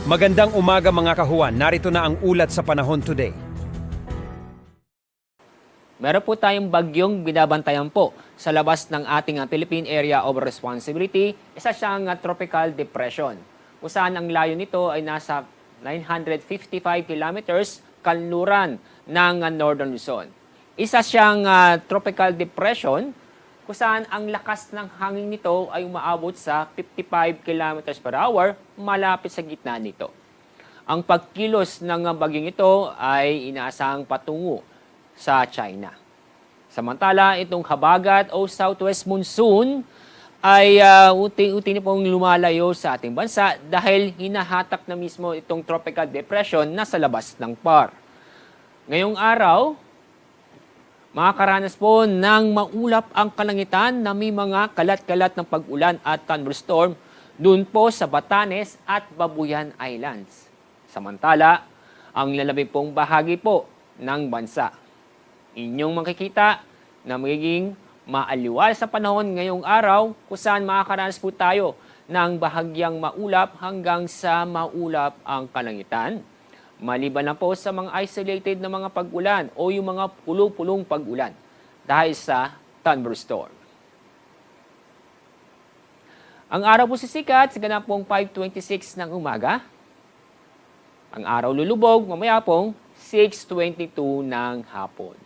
Magandang umaga mga kahuan, narito na ang ulat sa panahon today. Meron po tayong bagyong binabantayan po sa labas ng ating Philippine Area of Responsibility. Isa siyang tropical depression. Kung saan ang layo nito ay nasa 955 kilometers kanluran ng Northern Luzon. Isa siyang tropical depression kung saan ang lakas ng hangin nito ay umaabot sa 55 kilometers per hour malapit sa gitna nito. Ang pagkilos ng bagyong ito ay inaasahang patungo sa China. Samantala, itong habagat o southwest monsoon ay unti-unti na pong lumalayo sa ating bansa dahil hinahatak na mismo itong tropical depression na sa labas ng PAR. Ngayong araw, makakaranas po ng maulap ang kalangitan na may mga kalat-kalat ng pag-ulan at thunderstorm doon po sa Batanes at Babuyan Islands. Samantala, ang lalabing pong bahagi po ng bansa. Inyong makikita na magiging maaliwal sa panahon ngayong araw kung saan makakaranas po tayo ng bahagyang maulap hanggang sa maulap ang kalangitan. Maliban na po sa mga isolated na mga pag-ulan o yung mga pulong-pulong pag-ulan dahil sa thunderstorm. Ang araw po sisikat sa ganapong 5:26 ng umaga. Ang araw lulubog mamaya pong 6:22 ng hapon.